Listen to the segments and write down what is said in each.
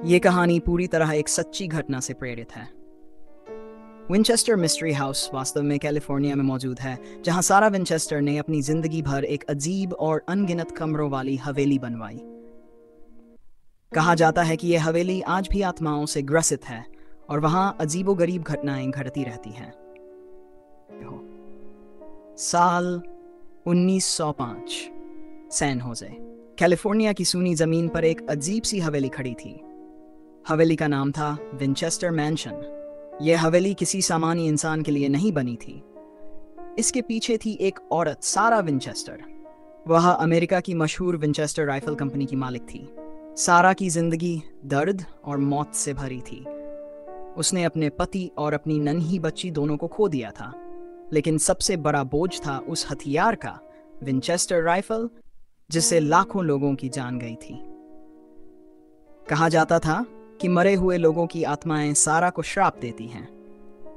ये कहानी पूरी तरह एक सच्ची घटना से प्रेरित है। विंचेस्टर मिस्ट्री हाउस वास्तव में कैलिफोर्निया में मौजूद है, जहां सारा विंचेस्टर ने अपनी जिंदगी भर एक अजीब और अनगिनत कमरों वाली हवेली बनवाई। कहा जाता है कि यह हवेली आज भी आत्माओं से ग्रसित है और वहां अजीबोगरीब घटनाएं घटती रहती हैं। साल 1905, सैन होजे, कैलिफोर्निया की सूनी जमीन पर एक अजीब सी हवेली खड़ी थी। हवेली का नाम था विंचेस्टर मैंशन। यह हवेली किसी सामान्य इंसान के लिए नहीं बनी थी। इसके पीछे थी एक औरत, सारा विंचेस्टर। वह अमेरिका की मशहूर विंचेस्टर राइफल कंपनी की मालिक थी। सारा की जिंदगी दर्द और मौत से भरी थी। उसने अपने पति और अपनी नन्ही बच्ची दोनों को खो दिया था, लेकिन सबसे बड़ा बोझ था उस हथियार का, विंचेस्टर राइफल, जिससे लाखों लोगों की जान गई थी। कहा जाता था कि मरे हुए लोगों की आत्माएं सारा को श्राप देती हैं।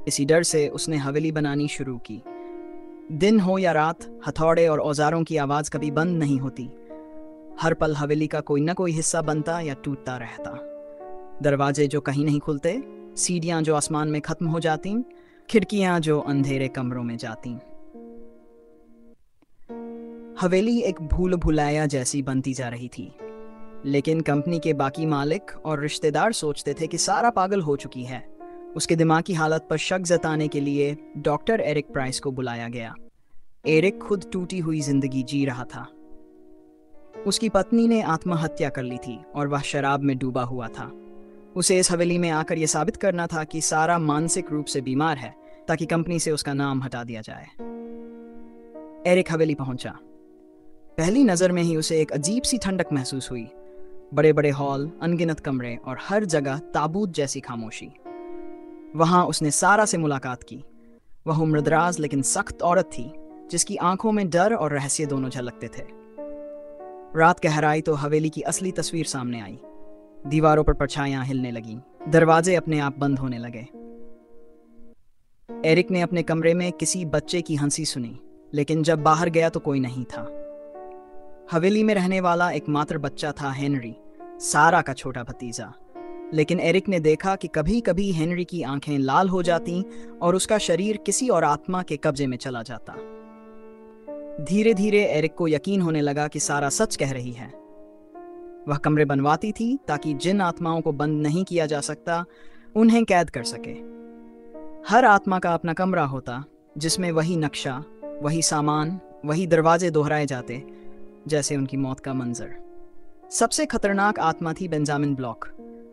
इसी डर से उसने हवेली बनानी शुरू की। दिन हो या रात, हथौड़े और औजारों की आवाज कभी बंद नहीं होती। हर पल हवेली का कोई न कोई हिस्सा बनता या टूटता रहता। दरवाजे जो कहीं नहीं खुलते, सीढ़ियां जो आसमान में खत्म हो जाती, खिड़कियां जो अंधेरे कमरों में जाती। हवेली एक भूल भुलाया जैसी बनती जा रही थी, लेकिन कंपनी के बाकी मालिक और रिश्तेदार सोचते थे कि सारा पागल हो चुकी है। उसके दिमाग की हालत पर शक जताने के लिए डॉक्टर एरिक प्राइस को बुलाया गया। एरिक खुद टूटी हुई जिंदगी जी रहा था। उसकी पत्नी ने आत्महत्या कर ली थी और वह शराब में डूबा हुआ था। उसे इस हवेली में आकर यह साबित करना था कि सारा मानसिक रूप से बीमार है, ताकि कंपनी से उसका नाम हटा दिया जाए। एरिक हवेली पहुंचा। पहली नजर में ही उसे एक अजीब सी ठंडक महसूस हुई। बड़े बड़े हॉल, अनगिनत कमरे और हर जगह ताबूत जैसी खामोशी। वहां उसने सारा से मुलाकात की। वह उम्रदराज लेकिन सख्त औरत थी, जिसकी आंखों में डर और रहस्य दोनों झलकते थे। रात गहराई तो हवेली की असली तस्वीर सामने आई। दीवारों पर परछाइयां हिलने लगीं, दरवाजे अपने आप बंद होने लगे। एरिक ने अपने कमरे में किसी बच्चे की हंसी सुनी, लेकिन जब बाहर गया तो कोई नहीं था। हवेली में रहने वाला एकमात्र बच्चा था हेनरी, सारा का छोटा भतीजा। लेकिन एरिक ने देखा कि कभी कभी हेनरी की आंखें लाल हो जाती और उसका शरीर किसी और आत्मा के कब्जे में चला जाता। धीरे धीरे एरिक को यकीन होने लगा कि सारा सच कह रही है। वह कमरे बनवाती थी ताकि जिन आत्माओं को बंद नहीं किया जा सकता, उन्हें कैद कर सके। हर आत्मा का अपना कमरा होता, जिसमें वही नक्शा, वही सामान, वही दरवाजे दोहराए जाते, जैसे उनकी मौत का मंजर। सबसे खतरनाक आत्मा थी बेंजामिन ब्लॉक।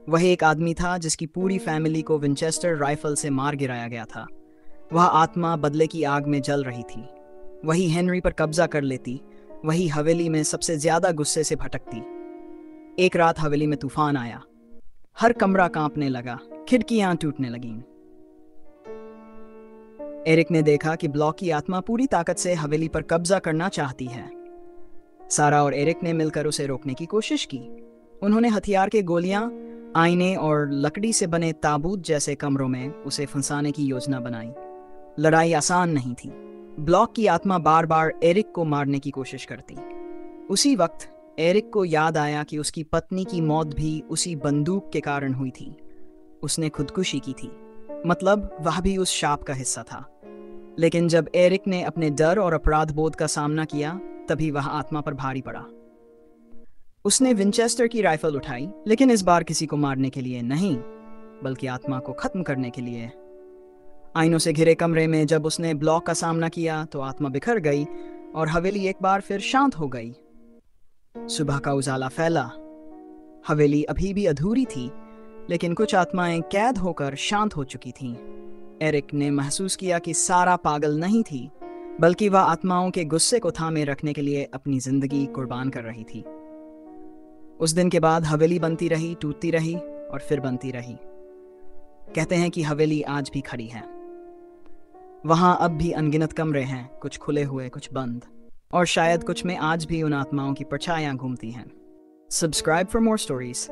वह एक आदमी था जिसकी पूरी फैमिली को विंचेस्टर राइफल से मार गिराया गया था। वह आत्मा बदले की आग में जल रही थी। वही हेनरी पर कब्जा कर लेती, वही हवेली में सबसे ज्यादा गुस्से से भटकती। एक रात हवेली में तूफान आया। हर कमरा कांपने लगा, खिड़कियां टूटने लगीं। एरिक ने देखा कि ब्लॉक की आत्मा पूरी ताकत से हवेली पर कब्जा करना चाहती है। सारा और एरिक ने मिलकर उसे रोकने की कोशिश की। उन्होंने हथियार के गोलियां, आईने और लकड़ी से बने ताबूत जैसे कमरों में उसे फंसाने की योजना बनाई। लड़ाई आसान नहीं थी। ब्लॉक की आत्मा बार बार एरिक को मारने की कोशिश करती। उसी वक्त एरिक को याद आया कि उसकी पत्नी की मौत भी उसी बंदूक के कारण हुई थी। उसने खुदकुशी की थी, मतलब वह भी उस शाप का हिस्सा था। लेकिन जब एरिक ने अपने डर और अपराध बोध का सामना किया, तभी वह आत्मा पर भारी पड़ा। उसने विंचेस्टर की राइफल उठाई, लेकिन इस बार किसी को मारने के लिए नहीं, बल्कि आत्मा को खत्म करने के लिए। आईनों से घिरे कमरे में जब उसने ब्लॉक का सामना किया तो आत्मा बिखर गई और हवेली एक बार फिर शांत हो गई। सुबह का उजाला फैला। हवेली अभी भी अधूरी थी, लेकिन कुछ आत्माएं कैद होकर शांत हो चुकी थीं। एरिक ने महसूस किया कि सारा पागल नहीं थी, बल्कि वह आत्माओं के गुस्से को थामे रखने के लिए अपनी जिंदगी कुर्बान कर रही थी। उस दिन के बाद हवेली बनती रही, टूटती रही और फिर बनती रही। कहते हैं कि हवेली आज भी खड़ी है। वहां अब भी अनगिनत कमरे हैं, कुछ खुले हुए, कुछ बंद, और शायद कुछ में आज भी उन आत्माओं की परछाइयां घूमती हैं। Subscribe for more stories.